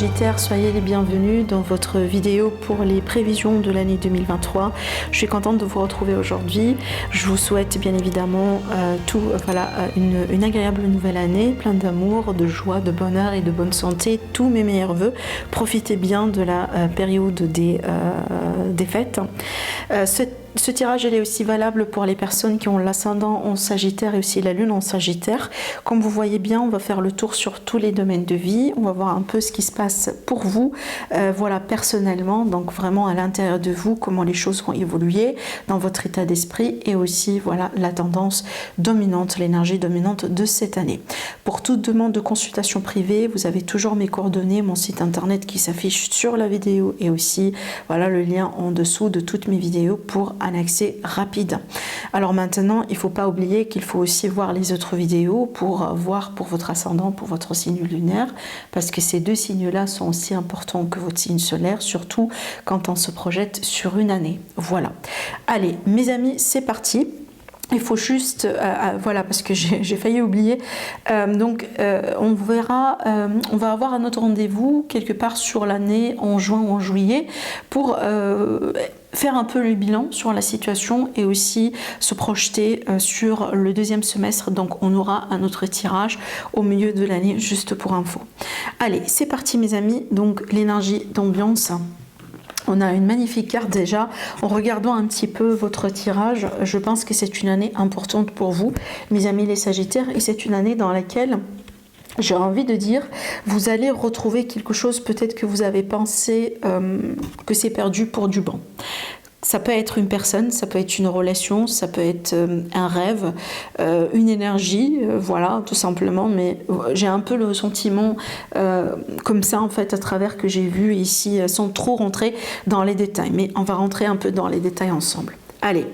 Sagittaire, soyez les bienvenus dans votre vidéo pour les prévisions de l'année 2023. Je suis contente de vous retrouver aujourd'hui. Je vous souhaite bien évidemment une agréable nouvelle année, plein d'amour, de joie, de bonheur et de bonne santé. Tous mes meilleurs voeux. Profitez bien de la période des fêtes. Ce tirage est aussi valable pour les personnes qui ont l'ascendant en Sagittaire et aussi la lune en Sagittaire. Comme vous voyez bien, on va faire le tour sur tous les domaines de vie. On va voir un peu ce qui se passe pour vous, personnellement, donc vraiment à l'intérieur de vous, comment les choses vont évoluer dans votre état d'esprit et aussi la tendance dominante, l'énergie dominante de cette année. Pour toute demande de consultation privée, vous avez toujours mes coordonnées, mon site internet qui s'affiche sur la vidéo et aussi le lien en dessous de toutes mes vidéos pour un accès rapide. Alors maintenant, il ne faut pas oublier qu'il faut aussi voir les autres vidéos pour voir pour votre ascendant, pour votre signe lunaire, parce que ces deux signes-là sont aussi importants que votre signe solaire, surtout quand on se projette sur une année. Voilà. Allez, mes amis, c'est parti. Il faut juste, parce que j'ai failli oublier, on verra, on va avoir un autre rendez-vous quelque part sur l'année en juin ou en juillet pour faire un peu le bilan sur la situation et aussi se projeter sur le deuxième semestre. Donc on aura un autre tirage au milieu de l'année, juste pour info. Allez, c'est parti mes amis, donc l'énergie d'ambiance. On a une magnifique carte déjà. En regardant un petit peu votre tirage, je pense que c'est une année importante pour vous, mes amis les Sagittaires, et c'est une année dans laquelle, j'ai envie de dire, vous allez retrouver quelque chose peut-être que vous avez pensé que c'est perdu pour du bon. Ça peut être une personne, ça peut être une relation, ça peut être un rêve, une énergie, tout simplement. Mais j'ai un peu le sentiment comme ça, en fait, à travers que j'ai vu ici, sans trop rentrer dans les détails. Mais on va rentrer un peu dans les détails ensemble. Allez,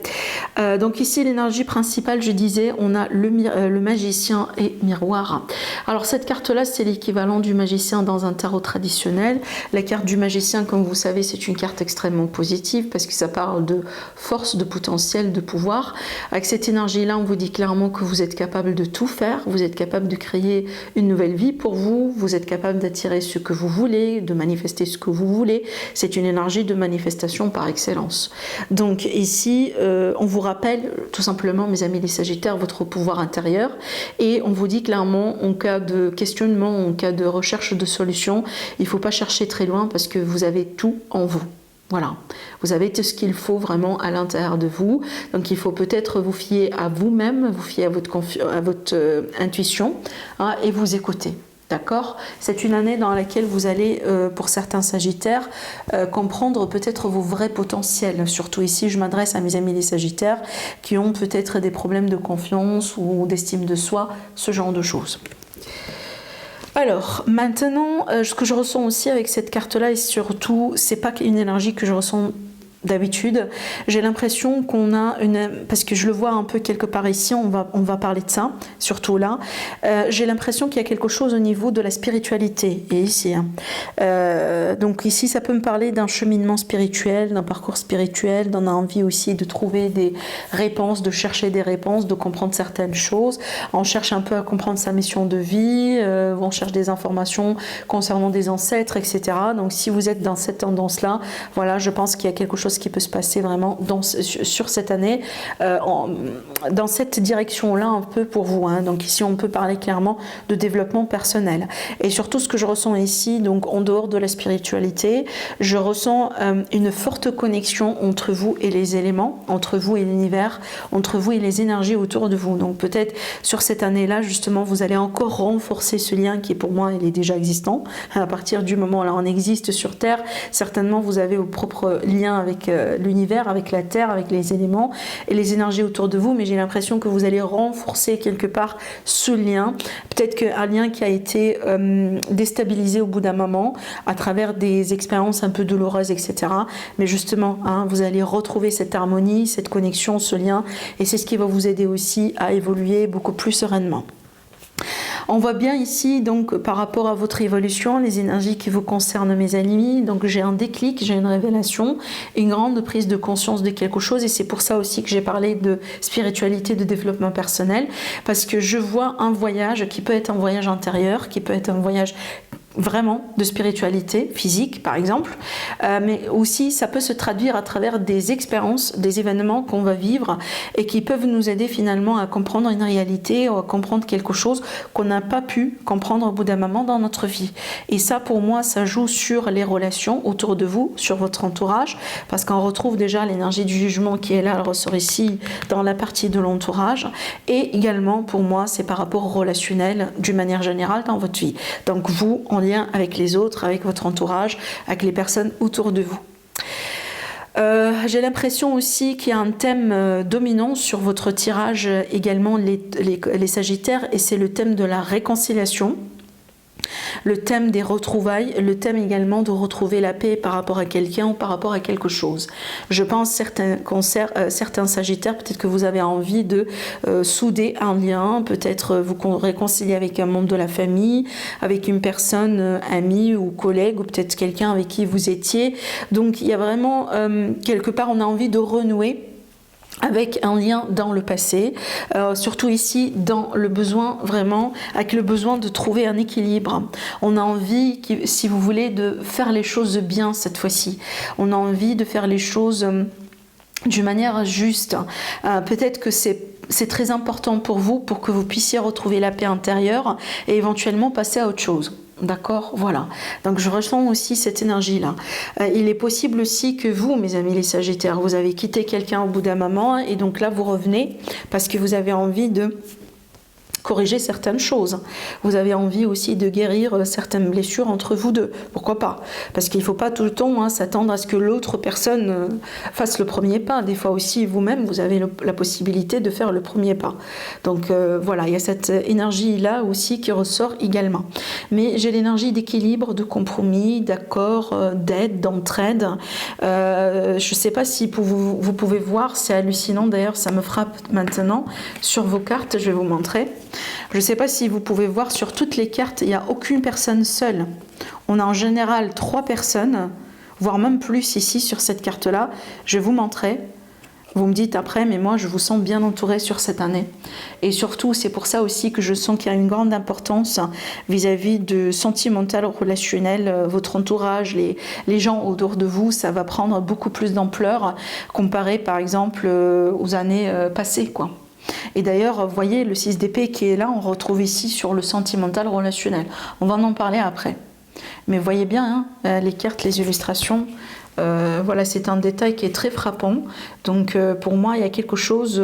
donc ici l'énergie principale, je disais, on a le magicien et miroir. Alors cette carte-là, c'est l'équivalent du magicien dans un tarot traditionnel. La carte du magicien, comme vous savez, c'est une carte extrêmement positive parce que ça parle de force, de potentiel, de pouvoir. Avec cette énergie-là, on vous dit clairement que vous êtes capable de tout faire, vous êtes capable de créer une nouvelle vie pour vous, vous êtes capable d'attirer ce que vous voulez, de manifester ce que vous voulez. C'est une énergie de manifestation par excellence. Donc ici, on vous rappelle tout simplement, mes amis les Sagittaires, votre pouvoir intérieur, et on vous dit clairement, en cas de questionnement, en cas de recherche de solution, il ne faut pas chercher très loin parce que vous avez tout en vous. Voilà, vous avez tout ce qu'il faut vraiment à l'intérieur de vous. Donc il faut peut-être vous fier à vous-même, vous fier à votre intuition et vous écouter. D'accord? C'est une année dans laquelle vous allez, pour certains Sagittaires, comprendre peut-être vos vrais potentiels. Surtout ici, je m'adresse à mes amis les Sagittaires qui ont peut-être des problèmes de confiance ou d'estime de soi, ce genre de choses. Alors, maintenant, ce que je ressens aussi avec cette carte-là, et surtout, c'est pas une énergie que je ressens d'habitude, j'ai l'impression qu'on a parce que je le vois un peu quelque part ici, on va parler de ça, surtout là, j'ai l'impression qu'il y a quelque chose au niveau de la spiritualité, et ici, donc ici ça peut me parler d'un cheminement spirituel, d'un parcours spirituel, d'en a envie aussi de trouver des réponses, de chercher des réponses, de comprendre certaines choses, on cherche un peu à comprendre sa mission de vie, on cherche des informations concernant des ancêtres, etc. Donc si vous êtes dans cette tendance-là, je pense qu'il y a quelque chose qui peut se passer vraiment sur cette année, dans cette direction-là un peu pour vous. Donc ici, on peut parler clairement de développement personnel. Et surtout, ce que je ressens ici, donc en dehors de la spiritualité, je ressens une forte connexion entre vous et les éléments, entre vous et l'univers, entre vous et les énergies autour de vous. Donc peut-être sur cette année-là, justement, vous allez encore renforcer ce lien qui, pour moi, il est déjà existant. À partir du moment où là, on existe sur Terre, certainement, vous avez vos propres liens avec l'univers, avec la Terre, avec les éléments et les énergies autour de vous, mais j'ai l'impression que vous allez renforcer quelque part ce lien, peut-être qu'un lien qui a été déstabilisé au bout d'un moment à travers des expériences un peu douloureuses, etc. Mais justement, vous allez retrouver cette harmonie, cette connexion, ce lien, et c'est ce qui va vous aider aussi à évoluer beaucoup plus sereinement. On voit bien ici, donc, par rapport à votre évolution, les énergies qui vous concernent, mes amis. Donc, j'ai un déclic, j'ai une révélation, une grande prise de conscience de quelque chose. Et c'est pour ça aussi que j'ai parlé de spiritualité, de développement personnel. Parce que je vois un voyage qui peut être un voyage intérieur, qui peut être un voyage vraiment de spiritualité physique par exemple, mais aussi ça peut se traduire à travers des expériences, des événements qu'on va vivre et qui peuvent nous aider finalement à comprendre une réalité ou à comprendre quelque chose qu'on n'a pas pu comprendre au bout d'un moment dans notre vie. Et ça pour moi ça joue sur les relations autour de vous, sur votre entourage, parce qu'on retrouve déjà l'énergie du jugement qui est là, elle ressort ici dans la partie de l'entourage, et également pour moi c'est par rapport au relationnel d'une manière générale dans votre vie. Donc vous en lien avec les autres, avec votre entourage, avec les personnes autour de vous. J'ai l'impression aussi qu'il y a un thème dominant sur votre tirage également les Sagittaires, et c'est le thème de la réconciliation, le thème des retrouvailles, le thème également de retrouver la paix par rapport à quelqu'un ou par rapport à quelque chose. Je pense certains Sagittaires, peut-être que vous avez envie de souder un lien, peut-être vous réconcilier avec un membre de la famille, avec une personne amie ou collègue, ou peut-être quelqu'un avec qui vous étiez. Donc il y a vraiment, quelque part, on a envie de renouer avec un lien dans le passé, surtout ici dans le besoin vraiment, avec le besoin de trouver un équilibre. On a envie, si vous voulez, de faire les choses bien cette fois-ci. On a envie de faire les choses d'une manière juste. Peut-être que c'est très important pour vous, pour que vous puissiez retrouver la paix intérieure et éventuellement passer à autre chose. D'accord, voilà. Donc je ressens aussi cette énergie-là. Il est possible aussi que vous, mes amis les Sagittaires, vous avez quitté quelqu'un au bout d'un moment et donc là vous revenez parce que vous avez envie de corriger certaines choses. Vous avez envie aussi de guérir certaines blessures entre vous deux. Pourquoi pas? Parce qu'il ne faut pas tout le temps s'attendre à ce que l'autre personne fasse le premier pas. Des fois aussi, vous-même, vous avez la possibilité de faire le premier pas. Donc voilà, il y a cette énergie-là aussi qui ressort également. Mais j'ai l'énergie d'équilibre, de compromis, d'accord, d'aide, d'entraide. Je ne sais pas si vous pouvez voir, c'est hallucinant d'ailleurs, ça me frappe maintenant sur vos cartes, je vais vous montrer. Je ne sais pas si vous pouvez voir sur toutes les cartes, il n'y a aucune personne seule. On a en général 3 personnes, voire même plus ici sur cette carte-là. Je vais vous montrer. Vous me dites après, mais moi je vous sens bien entouré sur cette année. Et surtout, c'est pour ça aussi que je sens qu'il y a une grande importance vis-à-vis de sentimental, relationnel, votre entourage, les gens autour de vous, ça va prendre beaucoup plus d'ampleur comparé par exemple aux années passées, quoi. Et d'ailleurs, vous voyez, le 6 d'épée qui est là, on retrouve ici sur le sentimental relationnel. On va en parler après. Mais vous voyez bien, les cartes, les illustrations, voilà, c'est un détail qui est très frappant. Donc pour moi, il y a quelque chose,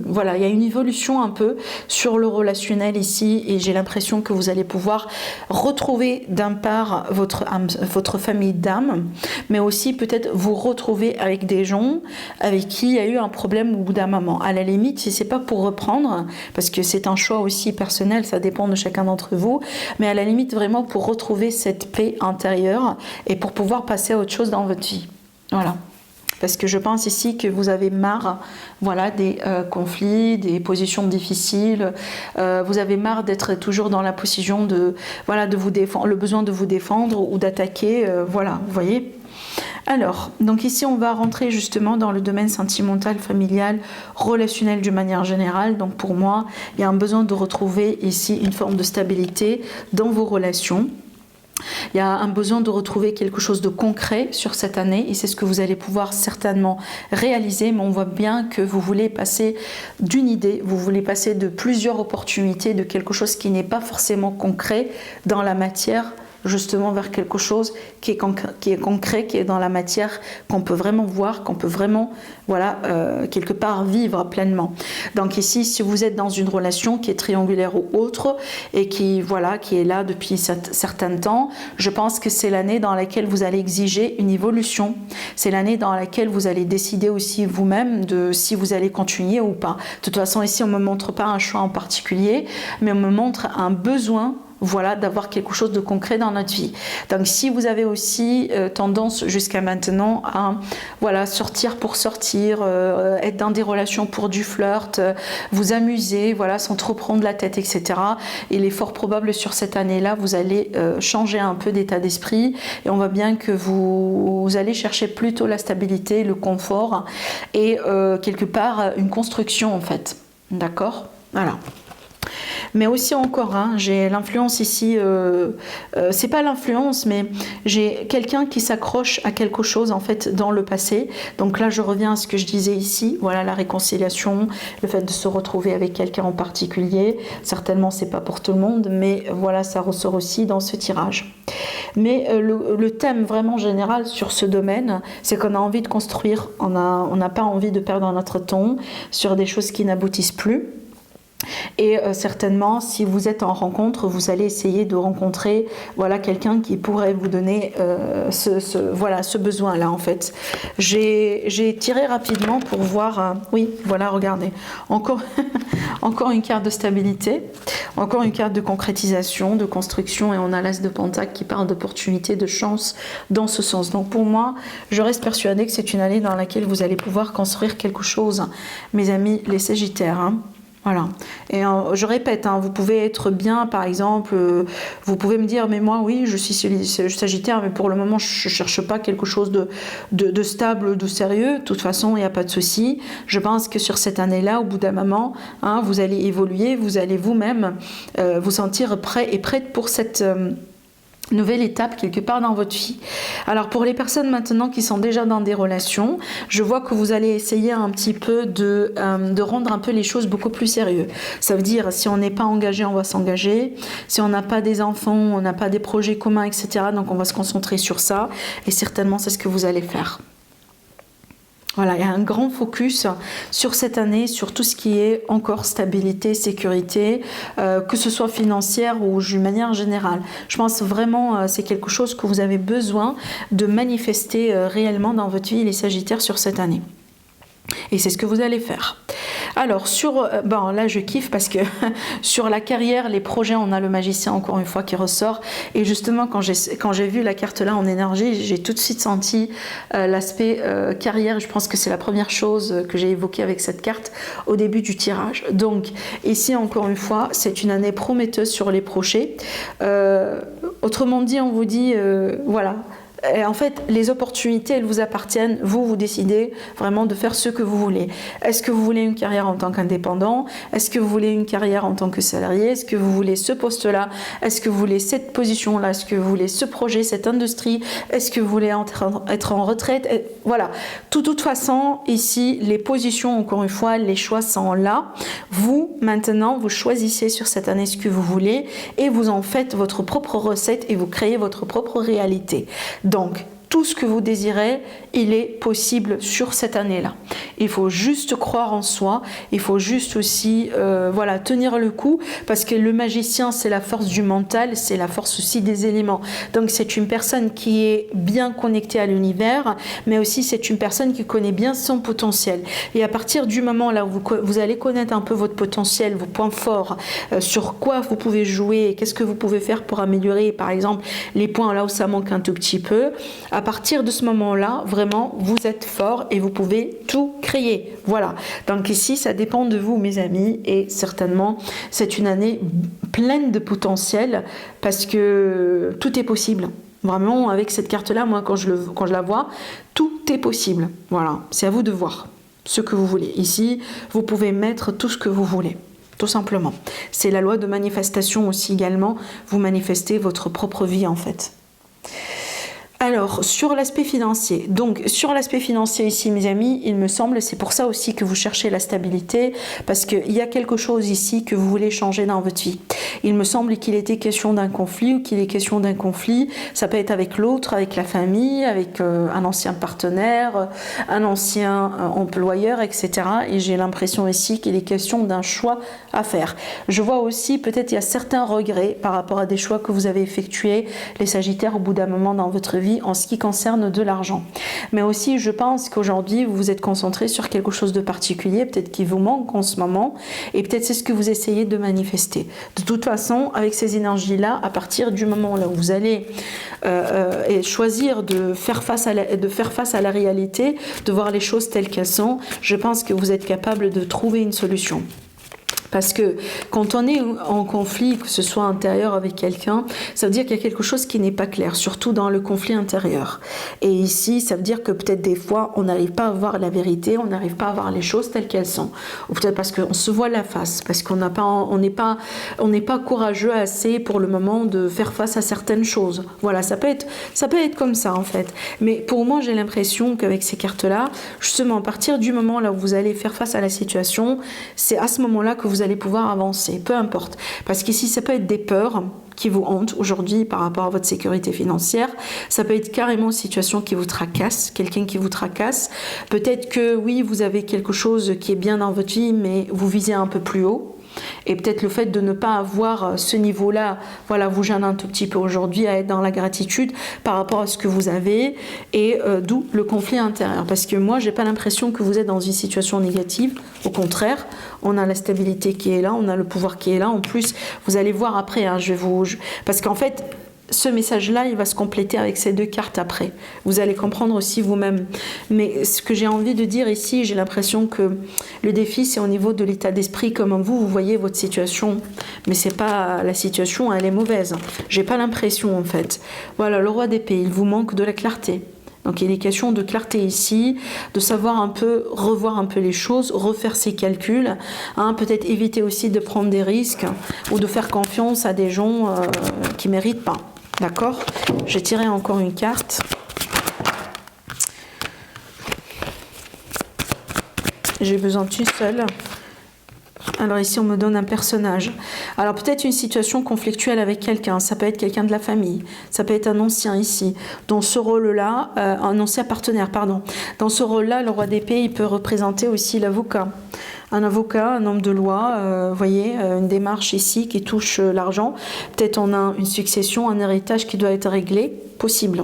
voilà, il y a une évolution un peu sur le relationnel ici, et j'ai l'impression que vous allez pouvoir retrouver d'un part votre famille d'âme, mais aussi peut-être vous retrouver avec des gens avec qui il y a eu un problème au bout d'un moment. À la limite, si c'est pas pour reprendre, parce que c'est un choix aussi personnel, ça dépend de chacun d'entre vous, mais à la limite vraiment pour retrouver cette paix intérieure et pour pouvoir passer à autre chose dans votre vie. Voilà. Parce que je pense ici que vous avez marre, voilà, des conflits, des positions difficiles. Vous avez marre d'être toujours dans la position de, voilà, de vous défendre, le besoin de vous défendre ou d'attaquer. Voilà, vous voyez. Alors, donc ici on va rentrer justement dans le domaine sentimental, familial, relationnel d'une manière générale. Donc pour moi, il y a un besoin de retrouver ici une forme de stabilité dans vos relations. Il y a un besoin de retrouver quelque chose de concret sur cette année et c'est ce que vous allez pouvoir certainement réaliser, mais on voit bien que vous voulez passer d'une idée, vous voulez passer de plusieurs opportunités, de quelque chose qui n'est pas forcément concret dans la matière, justement vers quelque chose qui est concret, qui est dans la matière, qu'on peut vraiment voir, qu'on peut vraiment, voilà, quelque part vivre pleinement. Donc ici, si vous êtes dans une relation qui est triangulaire ou autre, et qui, voilà, qui est là depuis certains temps, je pense que c'est l'année dans laquelle vous allez exiger une évolution. C'est l'année dans laquelle vous allez décider aussi vous-même de si vous allez continuer ou pas. De toute façon, ici, on ne me montre pas un choix en particulier, mais on me montre un besoin, voilà, d'avoir quelque chose de concret dans notre vie. Donc si vous avez aussi tendance jusqu'à maintenant à, voilà, sortir pour sortir, être dans des relations pour du flirt, vous amuser, voilà, sans trop prendre la tête, etc. Il est fort probable sur cette année-là, vous allez changer un peu d'état d'esprit et on voit bien que vous allez chercher plutôt la stabilité, le confort et quelque part une construction en fait. D'accord ? Voilà. Mais aussi encore, hein, j'ai l'influence ici, c'est pas l'influence, mais j'ai quelqu'un qui s'accroche à quelque chose en fait dans le passé. Donc là, je reviens à ce que je disais ici, voilà, la réconciliation, le fait de se retrouver avec quelqu'un en particulier. Certainement, c'est pas pour tout le monde, mais voilà, ça ressort aussi dans ce tirage. Mais le thème vraiment général sur ce domaine, c'est qu'on a envie de construire, on n'a pas envie de perdre notre temps sur des choses qui n'aboutissent plus. Et certainement, si vous êtes en rencontre, vous allez essayer de rencontrer voilà, quelqu'un qui pourrait vous donner voilà, ce besoin-là en fait. J'ai tiré rapidement pour voir, oui, voilà, regardez, encore, encore une carte de stabilité, encore une carte de concrétisation, de construction, et on a l'As de Pentacle qui parle d'opportunité, de chance dans ce sens. Donc pour moi, je reste persuadée que c'est une année dans laquelle vous allez pouvoir construire quelque chose, mes amis les Sagittaires, hein. Voilà. Et je répète, hein, vous pouvez être bien, par exemple, vous pouvez me dire, mais moi, oui, je suis Sagittaire, mais pour le moment, je ne cherche pas quelque chose de stable, de sérieux. De toute façon, il n'y a pas de souci. Je pense que sur cette année-là, au bout d'un moment, hein, vous allez évoluer, vous allez vous-même vous sentir prêt et prête pour cette nouvelle étape quelque part dans votre vie. Alors pour les personnes maintenant qui sont déjà dans des relations, je vois que vous allez essayer un petit peu de rendre un peu les choses beaucoup plus sérieux. Ça veut dire si on n'est pas engagé, on va s'engager. Si on n'a pas des enfants, on n'a pas des projets communs, etc. Donc on va se concentrer sur ça et certainement c'est ce que vous allez faire. Voilà, il y a un grand focus sur cette année, sur tout ce qui est encore stabilité, sécurité, que ce soit financière ou d'une manière générale. Je pense vraiment c'est quelque chose que vous avez besoin de manifester réellement dans votre vie, les Sagittaires, sur cette année. Et c'est ce que vous allez faire. Alors, bon, là je kiffe parce que sur la carrière, les projets, on a le magicien encore une fois qui ressort. Et justement, quand j'ai vu la carte là en énergie, j'ai tout de suite senti l'aspect carrière. Je pense que c'est la première chose que j'ai évoquée avec cette carte au début du tirage. Donc, ici encore une fois, c'est une année prometteuse sur les projets. Autrement dit, on vous dit, voilà. Et en fait, les opportunités, elles vous appartiennent. Vous décidez vraiment de faire ce que vous voulez. Est-ce que vous voulez une carrière en tant qu'indépendant? Est-ce que vous voulez une carrière en tant que salarié? Est-ce que vous voulez ce poste-là? Est-ce que vous voulez cette position-là? Est-ce que vous voulez ce projet, cette industrie? Est-ce que vous voulez être en retraite? Et voilà. De toute façon, ici, les positions, encore une fois, les choix sont là. Vous, maintenant, vous choisissez sur cette année ce que vous voulez et vous en faites votre propre recette et vous créez votre propre réalité. Donc, tout ce que vous désirez, il est possible sur cette année-là. Il faut juste croire en soi, il faut juste aussi voilà, tenir le coup, parce que le magicien, c'est la force du mental, c'est la force aussi des éléments. Donc c'est une personne qui est bien connectée à l'univers, mais aussi c'est une personne qui connaît bien son potentiel. Et à partir du moment là où vous allez connaître un peu votre potentiel, vos points forts, sur quoi vous pouvez jouer, qu'est-ce que vous pouvez faire pour améliorer, par exemple, les points là où ça manque un tout petit peu, à partir de ce moment-là, vraiment, vous êtes fort et vous pouvez tout créer. Voilà. Donc ici, ça dépend de vous, mes amis, et certainement, c'est une année pleine de potentiel parce que tout est possible. Vraiment, avec cette carte-là, moi, quand je la vois, tout est possible. Voilà. C'est à vous de voir ce que vous voulez. Ici, vous pouvez mettre tout ce que vous voulez. Tout simplement. C'est la loi de manifestation aussi également. Vous manifestez votre propre vie, en fait. Alors, sur l'aspect financier, donc sur l'aspect financier ici, mes amis, il me semble, c'est pour ça aussi que vous cherchez la stabilité, parce qu'il y a quelque chose ici que vous voulez changer dans votre vie. Il me semble qu'il était question d'un conflit ou qu'il est question d'un conflit, ça peut être avec l'autre, avec la famille, avec un ancien partenaire, un ancien employeur, etc. Et j'ai l'impression ici qu'il est question d'un choix à faire. Je vois aussi, peut-être il y a certains regrets par rapport à des choix que vous avez effectués, les Sagittaires, au bout d'un moment dans votre vie, en ce qui concerne de l'argent. Mais aussi, je pense qu'aujourd'hui, vous vous êtes concentré sur quelque chose de particulier, peut-être qui vous manque en ce moment, et peut-être c'est ce que vous essayez de manifester. De toute façon, avec ces énergies-là, à partir du moment là où vous allez choisir de faire face à la réalité, de voir les choses telles qu'elles sont, je pense que vous êtes capable de trouver une solution. Parce que quand on est en conflit, que ce soit intérieur avec quelqu'un, ça veut dire qu'il y a quelque chose qui n'est pas clair, surtout dans le conflit intérieur. Et ici, ça veut dire que peut-être des fois, on n'arrive pas à voir la vérité, on n'arrive pas à voir les choses telles qu'elles sont. Ou peut-être parce qu'on se voit la face, parce qu'on n'est pas courageux assez pour le moment de faire face à certaines choses. Voilà, ça peut être comme ça en fait. Mais pour moi, j'ai l'impression qu'avec ces cartes-là, justement, à partir du moment là où vous allez faire face à la situation, c'est à ce moment-là que vous allez pouvoir avancer, peu importe. Parce qu'ici, ça peut être des peurs qui vous hantent aujourd'hui par rapport à votre sécurité financière. Ça peut être carrément une situation qui vous tracasse, quelqu'un qui vous tracasse. Peut-être que oui, vous avez quelque chose qui est bien dans votre vie, mais vous visez un peu plus haut. Et peut-être le fait de ne pas avoir ce niveau-là, voilà, vous gêne un tout petit peu aujourd'hui à être dans la gratitude par rapport à ce que vous avez, et d'où le conflit intérieur. Parce que moi, j'ai pas l'impression que vous êtes dans une situation négative. Au contraire, on a la stabilité qui est là, on a le pouvoir qui est là. En plus, vous allez voir après, hein, parce qu'en fait, ce message-là, il va se compléter avec ces deux cartes après. Vous allez comprendre aussi vous-même. Mais ce que j'ai envie de dire ici, j'ai l'impression que le défi, c'est au niveau de l'état d'esprit, comment vous voyez votre situation. Mais c'est pas la situation, elle est mauvaise. J'ai pas l'impression en fait. Voilà, le roi d'épée, il vous manque de la clarté. Donc il est question de clarté ici, de savoir un peu, revoir un peu les choses, refaire ses calculs, hein, peut-être éviter aussi de prendre des risques ou de faire confiance à des gens qui ne méritent pas. D'accord? J'ai tiré encore une carte. J'ai besoin d'une seule. Alors ici, on me donne un personnage. Alors peut-être une situation conflictuelle avec quelqu'un. Ça peut être quelqu'un de la famille. Ça peut être un ancien ici. Dans ce rôle-là, un ancien partenaire, pardon. Dans ce rôle-là, le roi d'épée, il peut représenter aussi l'avocat. Un avocat, un homme de loi, vous voyez, une démarche ici qui touche l'argent. Peut-être on a une succession, un héritage qui doit être réglé. Possible.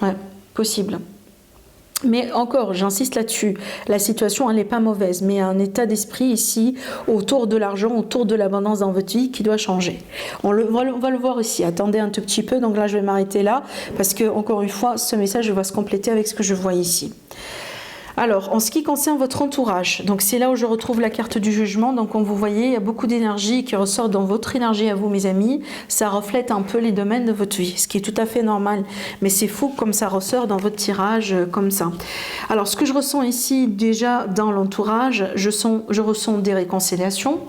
Ouais, possible. Mais encore, j'insiste là-dessus, la situation, elle n'est pas mauvaise, mais il y a un état d'esprit ici, autour de l'argent, autour de l'abondance dans votre vie, qui doit changer. On va le voir ici. Attendez un tout petit peu, donc là, je vais m'arrêter là, parce que, encore une fois, ce message va se compléter avec ce que je vois ici. Alors, en ce qui concerne votre entourage, donc c'est là où je retrouve la carte du jugement. Donc, comme vous voyez, il y a beaucoup d'énergie qui ressort dans votre énergie à vous, mes amis. Ça reflète un peu les domaines de votre vie, ce qui est tout à fait normal. Mais c'est fou comme ça ressort dans votre tirage, comme ça. Alors, ce que je ressens ici, déjà dans l'entourage, je ressens des réconciliations,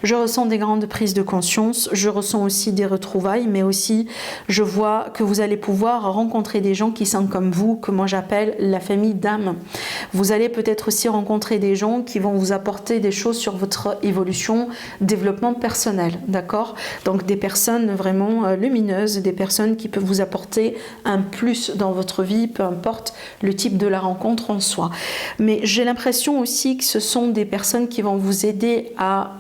je ressens des grandes prises de conscience, je ressens aussi des retrouvailles, mais aussi, je vois que vous allez pouvoir rencontrer des gens qui sont comme vous, que moi j'appelle la famille d'âme. Vous allez peut-être aussi rencontrer des gens qui vont vous apporter des choses sur votre évolution, développement personnel, d'accord? Donc des personnes vraiment lumineuses, des personnes qui peuvent vous apporter un plus dans votre vie, peu importe le type de la rencontre en soi. Mais j'ai l'impression aussi que ce sont des personnes qui vont vous aider à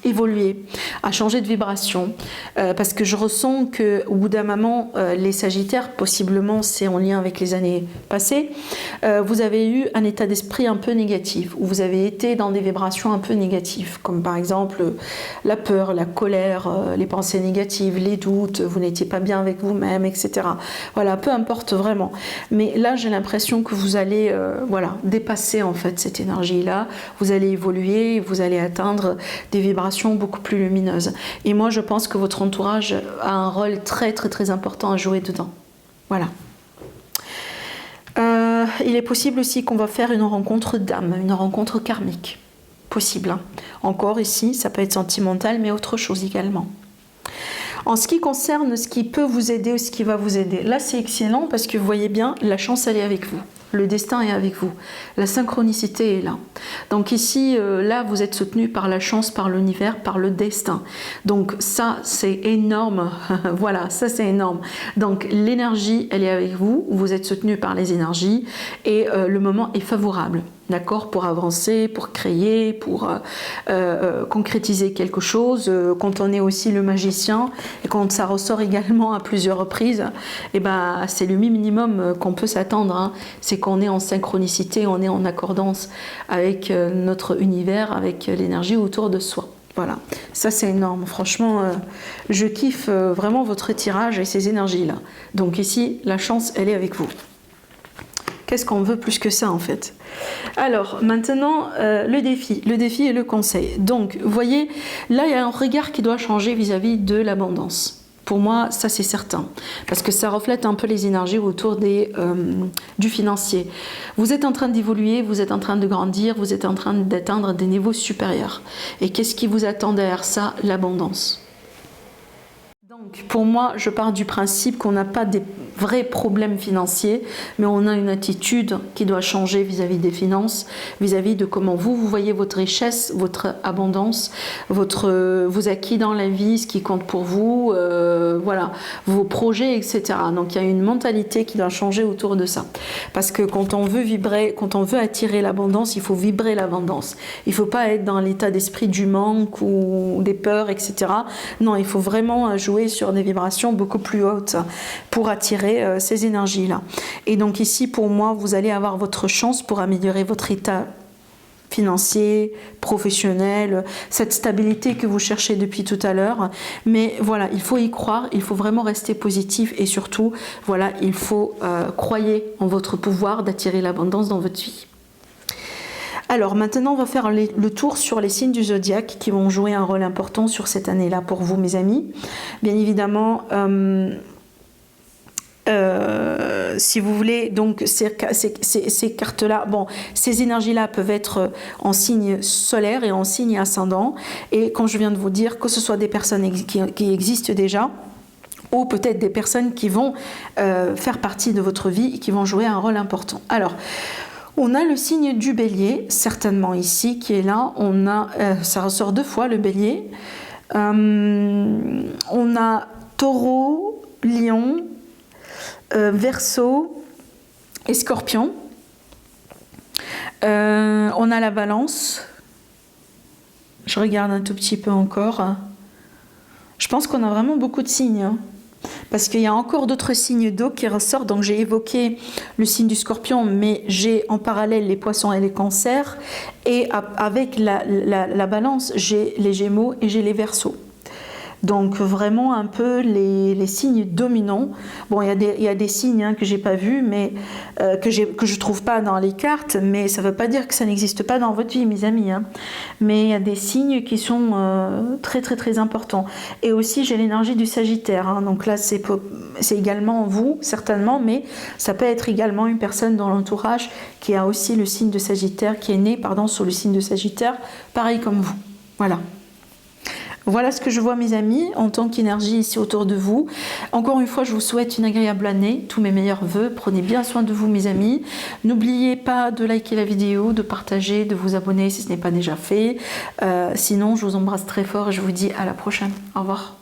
évoluer, à changer de vibration, parce que je ressens que au bout d'un moment, les Sagittaires, possiblement c'est en lien avec les années passées, vous avez eu un état d'esprit un peu négatif, où vous avez été dans des vibrations un peu négatives, comme par exemple la peur, la colère, les pensées négatives, les doutes, vous n'étiez pas bien avec vous-même, etc. Voilà, peu importe vraiment. Mais là, j'ai l'impression que vous allez voilà, dépasser en fait cette énergie-là, vous allez évoluer, vous allez atteindre des vibrations beaucoup plus lumineuses. Et moi, je pense que votre entourage a un rôle très très très important à jouer dedans. Voilà. Il est possible aussi qu'on va faire une rencontre d'âme, une rencontre karmique. Possible. Hein. Encore ici, ça peut être sentimental, mais autre chose également. En ce qui concerne ce qui peut vous aider ou ce qui va vous aider, là c'est excellent parce que vous voyez bien, la chance elle est avec vous. Le destin est avec vous. La synchronicité est là. Donc ici, là, vous êtes soutenu par la chance, par l'univers, par le destin. Donc ça, c'est énorme. Voilà, ça c'est énorme. Donc l'énergie, elle est avec vous. Vous êtes soutenu par les énergies et le moment est favorable. D'accord, pour avancer, pour créer, pour concrétiser quelque chose. Quand on est aussi le magicien et quand ça ressort également à plusieurs reprises, et ben c'est le minimum qu'on peut s'attendre. Hein. C'est qu'on est en synchronicité, on est en accordance avec notre univers, avec l'énergie autour de soi. Voilà, ça c'est énorme. Franchement, je kiffe vraiment votre tirage et ces énergies-là. Donc ici, la chance, elle est avec vous. Qu'est-ce qu'on veut plus que ça en fait? Alors maintenant, le défi et le conseil. Donc, vous voyez, là il y a un regard qui doit changer vis-à-vis de l'abondance. Pour moi, ça c'est certain, parce que ça reflète un peu les énergies autour du financier. Vous êtes en train d'évoluer, vous êtes en train de grandir, vous êtes en train d'atteindre des niveaux supérieurs. Et qu'est-ce qui vous attend derrière ça? L'abondance. Donc, pour moi, je pars du principe qu'on n'a pas des vrais problèmes financiers, mais on a une attitude qui doit changer vis-à-vis des finances, vis-à-vis de comment vous voyez votre richesse, votre abondance, vos acquis dans la vie, ce qui compte pour vous, voilà, vos projets, etc. Donc, il y a une mentalité qui doit changer autour de ça. Parce que quand on veut vibrer, quand on veut attirer l'abondance, il faut vibrer l'abondance. Il ne faut pas être dans l'état d'esprit du manque ou des peurs, etc. Non, il faut vraiment jouer sur des vibrations beaucoup plus hautes pour attirer ces énergies-là. Et donc ici, pour moi, vous allez avoir votre chance pour améliorer votre état financier, professionnel, cette stabilité que vous cherchez depuis tout à l'heure. Mais voilà, il faut y croire, il faut vraiment rester positif et surtout, voilà, il faut croyer en votre pouvoir d'attirer l'abondance dans votre vie. Alors maintenant, on va faire le tour sur les signes du zodiaque qui vont jouer un rôle important sur cette année-là pour vous, mes amis. Bien évidemment, si vous voulez, donc ces cartes-là, bon, ces énergies-là peuvent être en signe solaire et en signe ascendant. Et comme je viens de vous dire, que ce soit des personnes qui existent déjà, ou peut-être des personnes qui vont faire partie de votre vie et qui vont jouer un rôle important. Alors, on a le signe du bélier, certainement ici, qui est là. On a, ça ressort 2 fois, le bélier. On a taureau, lion, verseau et scorpion. On a la balance. Je regarde un tout petit peu encore. Je pense qu'on a vraiment beaucoup de signes, hein. Parce qu'il y a encore d'autres signes d'eau qui ressortent. Donc j'ai évoqué le signe du scorpion, mais j'ai en parallèle les poissons et les cancers. Et avec la balance, j'ai les gémeaux et j'ai les verseaux. Donc vraiment un peu les signes dominants. Bon, il y a des signes, hein, que j'ai pas vus, mais que je trouve pas dans les cartes, mais ça veut pas dire que ça n'existe pas dans votre vie, mes amis, hein. Mais il y a des signes qui sont très très très importants. Et aussi j'ai l'énergie du Sagittaire, hein. Donc là c'est également vous certainement, mais ça peut être également une personne dans l'entourage qui a aussi le signe de Sagittaire, qui est né, pardon, sur le signe de Sagittaire, pareil comme vous. Voilà. Voilà ce que je vois, mes amis, en tant qu'énergie ici autour de vous. Encore une fois, je vous souhaite une agréable année, tous mes meilleurs vœux. Prenez bien soin de vous, mes amis. N'oubliez pas de liker la vidéo, de partager, de vous abonner si ce n'est pas déjà fait. Sinon, je vous embrasse très fort et je vous dis à la prochaine. Au revoir.